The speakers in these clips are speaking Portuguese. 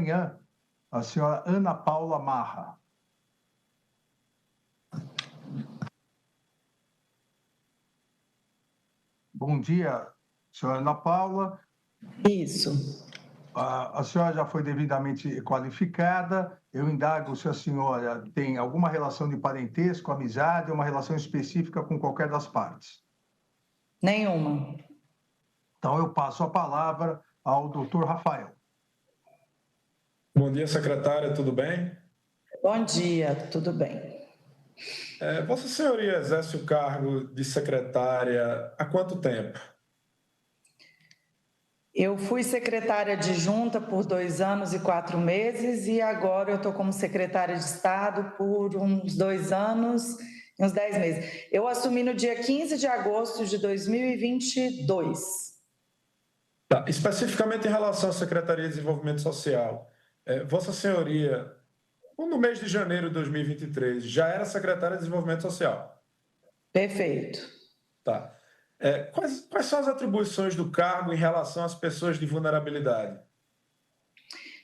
manhã, a senhora Ana Paula Marra. Bom dia, senhora Ana Paula. Isso. A senhora já foi devidamente qualificada. Eu indago se a senhora tem alguma relação de parentesco, amizade ou uma relação específica com qualquer das partes. Nenhuma. Então, eu passo a palavra ao doutor Rafael. Bom dia, secretária, tudo bem? Bom dia, tudo bem. Vossa Senhoria exerce o cargo de secretária há quanto tempo? Eu fui secretária adjunta por 2 anos e 4 meses e agora eu estou como secretária de Estado por uns 2 anos e uns 10 meses. Eu assumi no dia 15 de agosto de 2022. Tá. Especificamente em relação à Secretaria de Desenvolvimento Social, Vossa Senhoria, no mês de janeiro de 2023, já era secretária de Desenvolvimento Social? Perfeito. Tá. Quais são as atribuições do cargo em relação às pessoas de vulnerabilidade?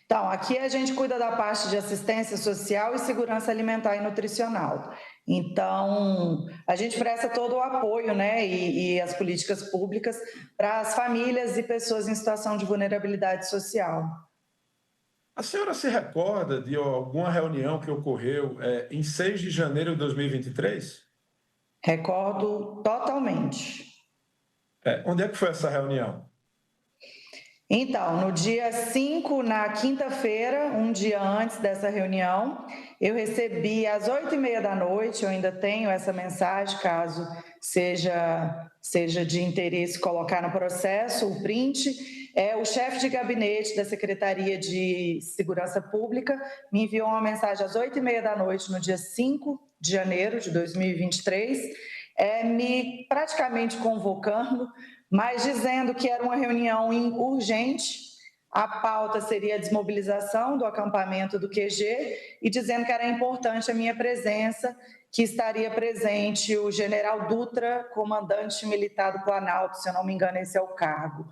Então, aqui a gente cuida da parte de assistência social e segurança alimentar e nutricional. Então, a gente presta todo o apoio, né, e as políticas públicas para as famílias e pessoas em situação de vulnerabilidade social. A senhora se recorda de alguma reunião que ocorreu em 6 de janeiro de 2023? Recordo totalmente. Onde é que foi essa reunião? Então, no dia 5, na quinta-feira, um dia antes dessa reunião, eu recebi às 8h30 da noite, eu ainda tenho essa mensagem, caso seja de interesse colocar no processo, o print, o chefe de gabinete da Secretaria de Segurança Pública me enviou uma mensagem às 8h30 da noite, no dia 5 de janeiro de 2023, me praticamente convocando, mas dizendo que era uma reunião urgente, a pauta seria a desmobilização do acampamento do QG e dizendo que era importante a minha presença, que estaria presente o general Dutra, comandante militar do Planalto, se eu não me engano, esse é o cargo.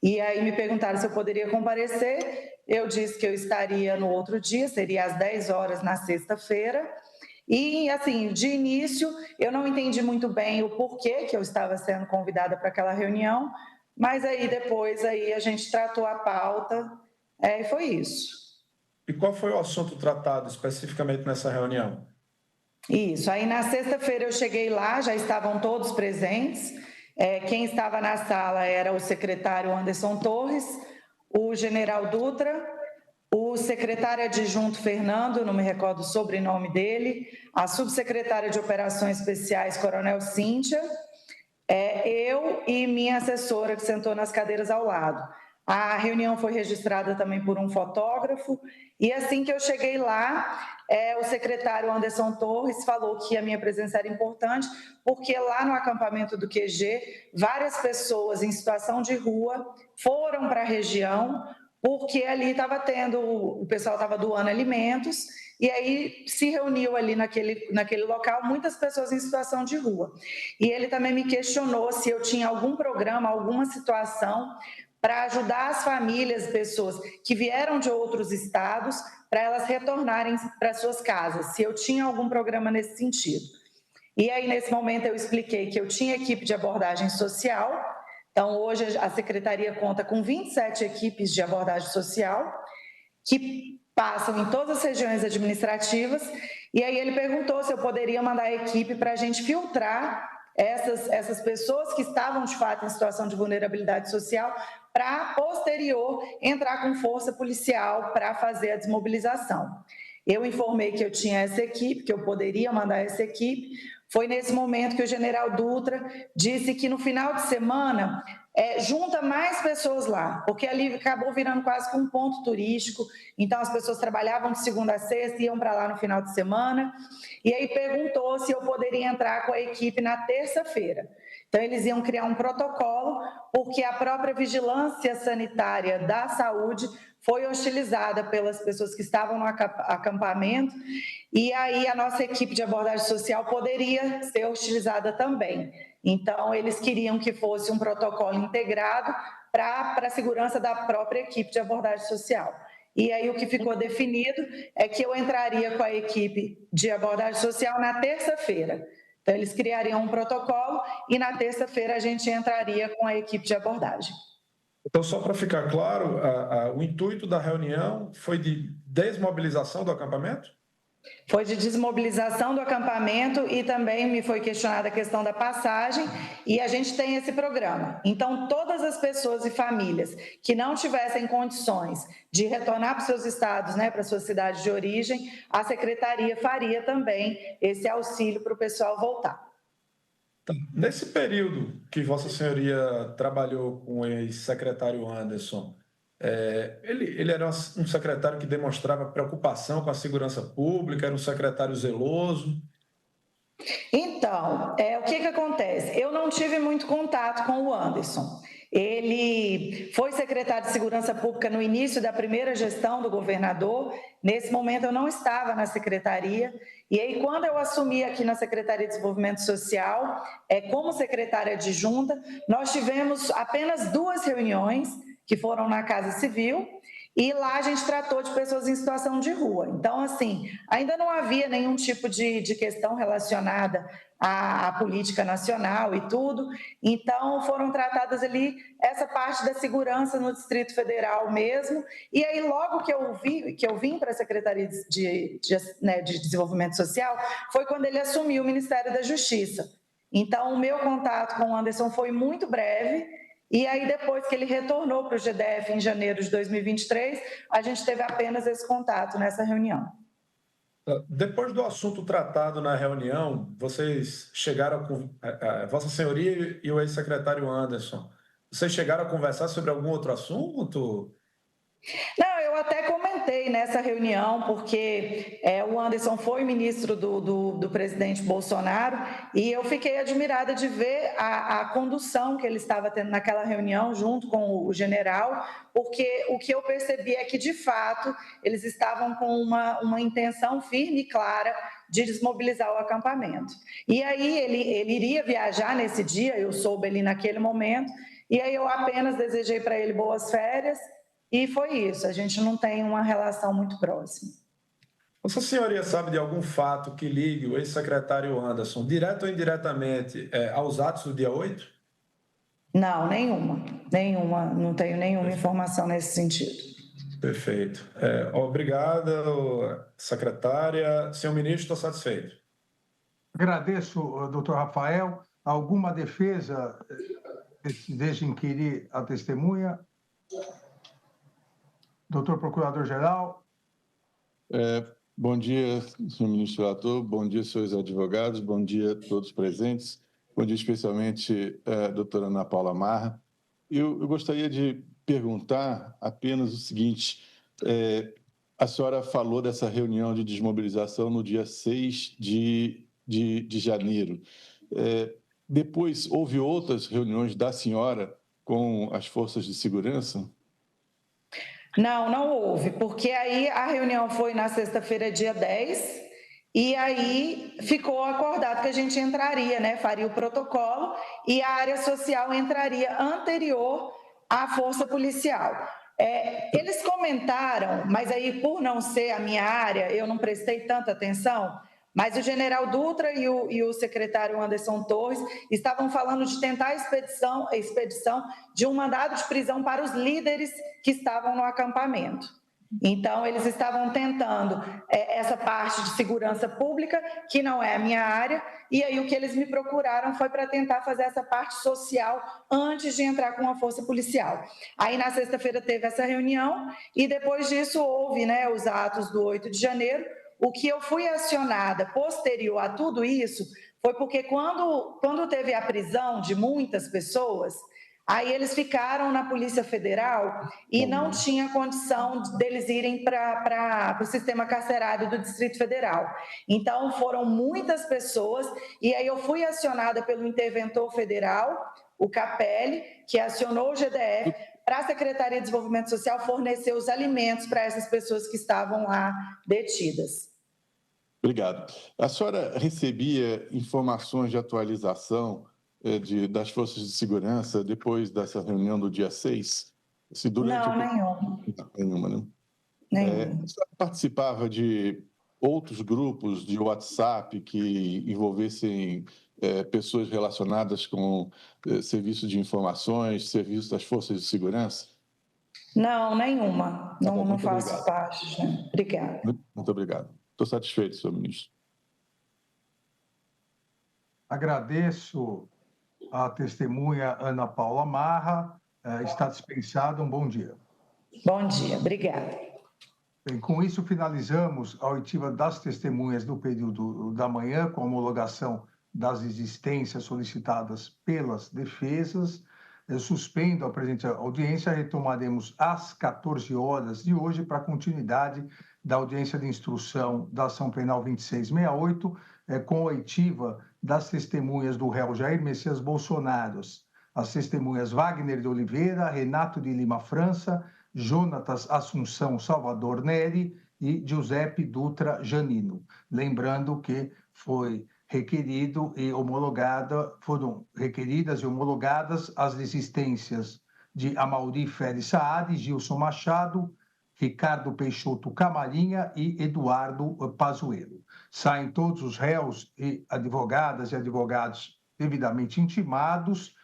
E aí me perguntaram se eu poderia comparecer, eu disse que eu estaria no outro dia, seria às 10 horas na sexta-feira. E, assim, de início, eu não entendi muito bem o porquê que eu estava sendo convidada para aquela reunião, mas aí depois a gente tratou a pauta e foi isso. E qual foi o assunto tratado especificamente nessa reunião? Isso, aí na sexta-feira eu cheguei lá, já estavam todos presentes, quem estava na sala era o secretário Anderson Torres, o general Dutra, o secretário adjunto Fernando, não me recordo o sobrenome dele, a subsecretária de Operações Especiais, Coronel Cíntia, eu e minha assessora que sentou nas cadeiras ao lado. A reunião foi registrada também por um fotógrafo e assim que eu cheguei lá, o secretário Anderson Torres falou que a minha presença era importante porque lá no acampamento do QG, várias pessoas em situação de rua foram para a região porque ali o pessoal estava doando alimentos, e aí se reuniu ali naquele local muitas pessoas em situação de rua. E ele também me questionou se eu tinha algum programa, alguma situação para ajudar as famílias, pessoas que vieram de outros estados, para elas retornarem para suas casas, se eu tinha algum programa nesse sentido. E aí, nesse momento, eu expliquei que eu tinha equipe de abordagem social. Então, hoje a Secretaria conta com 27 equipes de abordagem social que passam em todas as regiões administrativas. E aí ele perguntou se eu poderia mandar a equipe para a gente filtrar essas pessoas que estavam, de fato, em situação de vulnerabilidade social para, posterior, entrar com força policial para fazer a desmobilização. Eu informei que eu tinha essa equipe, que eu poderia mandar essa equipe. Foi nesse momento que o general Dutra disse que no final de semana junta mais pessoas lá, porque ali acabou virando quase que um ponto turístico, então as pessoas trabalhavam de segunda a sexta, iam para lá no final de semana, e aí perguntou se eu poderia entrar com a equipe na terça-feira. Então eles iam criar um protocolo, porque a própria vigilância sanitária da saúde foi hostilizada pelas pessoas que estavam no acampamento, e aí a nossa equipe de abordagem social poderia ser hostilizada também. Então, eles queriam que fosse um protocolo integrado para a segurança da própria equipe de abordagem social. e aí o que ficou definido é que eu entraria com a equipe de abordagem social na terça-feira. Então, eles criariam um protocolo e na terça-feira a gente entraria com a equipe de abordagem. Então, só para ficar claro, o intuito da reunião foi de desmobilização do acampamento? Foi de desmobilização do acampamento e também me foi questionada a questão da passagem e a gente tem esse programa. Então, todas as pessoas e famílias que não tivessem condições de retornar para os seus estados, né, para a sua cidade de origem, a Secretaria faria também esse auxílio para o pessoal voltar. Nesse período que Vossa Senhoria trabalhou com o ex-secretário Anderson, ele era um secretário que demonstrava preocupação com a segurança pública, era um secretário zeloso? Então, o que acontece? Eu não tive muito contato com o Anderson. Ele foi secretário de Segurança Pública no início da primeira gestão do governador. Nesse momento, eu não estava na secretaria. E aí, quando eu assumi aqui na Secretaria de Desenvolvimento Social, como secretária adjunta, nós tivemos apenas 2 reuniões, que foram na Casa Civil, e lá a gente tratou de pessoas em situação de rua. Então, assim, ainda não havia nenhum tipo de questão relacionada à política nacional e tudo. Então, foram tratadas ali essa parte da segurança no Distrito Federal mesmo. E aí, logo que eu vim para a Secretaria de Desenvolvimento Social, foi quando ele assumiu o Ministério da Justiça. Então, o meu contato com o Anderson foi muito breve. E aí, depois que ele retornou para o GDF em janeiro de 2023, a gente teve apenas esse contato nessa reunião. Depois do assunto tratado na reunião, vocês chegaram Vossa Senhoria e o ex-secretário Anderson, vocês chegaram a conversar sobre algum outro assunto? Não, eu até comentei nessa reunião, porque o Anderson foi ministro do presidente Bolsonaro, e eu fiquei admirada de ver a condução que ele estava tendo naquela reunião, junto com o general, porque o que eu percebi é que, de fato, eles estavam com uma intenção firme e clara de desmobilizar o acampamento. E aí ele iria viajar nesse dia, eu soube ali naquele momento, e aí eu apenas desejei para ele boas férias. E foi isso, a gente não tem uma relação muito próxima. Vossa Senhoria sabe de algum fato que ligue o ex-secretário Anderson, direto ou indiretamente, aos atos do dia 8? Não, nenhuma, não tenho nenhuma informação nesse sentido. Perfeito. Obrigado, secretária. Senhor ministro, estou satisfeito. Agradeço, doutor Rafael. Alguma defesa deseja inquirir a testemunha? Doutor Procurador-Geral. Bom dia, senhor ministro relator, bom dia, senhores advogados, bom dia a todos presentes, bom dia especialmente a doutora Ana Paula Marra. Eu gostaria de perguntar apenas o seguinte, a senhora falou dessa reunião de desmobilização no dia 6 de janeiro. Depois, houve outras reuniões da senhora com as forças de segurança? Não houve, porque aí a reunião foi na sexta-feira, dia 10, e aí ficou acordado que a gente entraria, né, faria o protocolo e a área social entraria anterior à força policial. Eles comentaram, mas aí por não ser a minha área, eu não prestei tanta atenção, mas o general Dutra e o secretário Anderson Torres estavam falando de tentar a expedição de um mandado de prisão para os líderes que estavam no acampamento. Então, eles estavam tentando essa parte de segurança pública, que não é a minha área, e aí o que eles me procuraram foi para tentar fazer essa parte social antes de entrar com a força policial. Aí, na sexta-feira, teve essa reunião, e depois disso houve, né, os atos do 8 de janeiro, O que eu fui acionada posterior a tudo isso foi porque quando teve a prisão de muitas pessoas, aí eles ficaram na Polícia Federal e não tinha condição deles irem para o sistema carcerário do Distrito Federal. Então, foram muitas pessoas e aí eu fui acionada pelo interventor federal, o Capelli, que acionou o GDF para a Secretaria de Desenvolvimento Social fornecer os alimentos para essas pessoas que estavam lá detidas. Obrigado. A senhora recebia informações de atualização das forças de segurança depois dessa reunião do dia 6? Não, nenhuma. Nenhuma, né? Nenhuma. Você participava de outros grupos de WhatsApp que envolvessem pessoas relacionadas com serviços de informações, serviços das forças de segurança? Não, nenhuma. Tá bom, Não muito faço obrigado. parte. Né? Obrigada. Muito obrigado. Estou satisfeito, senhor ministro. Agradeço a testemunha Ana Paula Marra. Está dispensada. Um bom dia. Bom dia. Obrigada. Bem, com isso, finalizamos a oitiva das testemunhas do período da manhã, com a homologação das existências solicitadas pelas defesas. Eu suspendo a presente audiência, retomaremos às 14 horas de hoje para a continuidade da audiência de instrução da ação penal 2668, com a oitiva das testemunhas do réu Jair Messias Bolsonaro, as testemunhas Wagner de Oliveira, Renato de Lima França, Jonatas Assunção Salvador Neri e Giuseppe Dutra Janino. Lembrando que foi requerido e homologada, foram requeridas e homologadas as desistências de Amauri Félix Saad, Gilson Machado, Ricardo Peixoto Camarinha e Eduardo Pazuello. Saem todos os réus e advogadas e advogados devidamente intimados,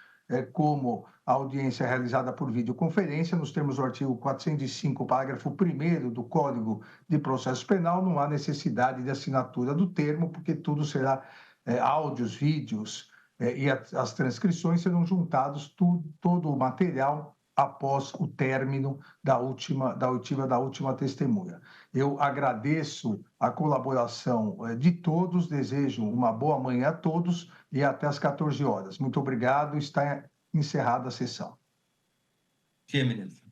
como a audiência realizada por videoconferência, nos termos do artigo 405, parágrafo 1º do Código de Processo Penal, não há necessidade de assinatura do termo, porque tudo será áudios, vídeos e as transcrições serão juntados, todo o material após o término da oitiva da última testemunha. Eu agradeço a colaboração de todos, desejo uma boa manhã a todos e até às 14 horas. Muito obrigado, está encerrada a sessão. Sim, ministro.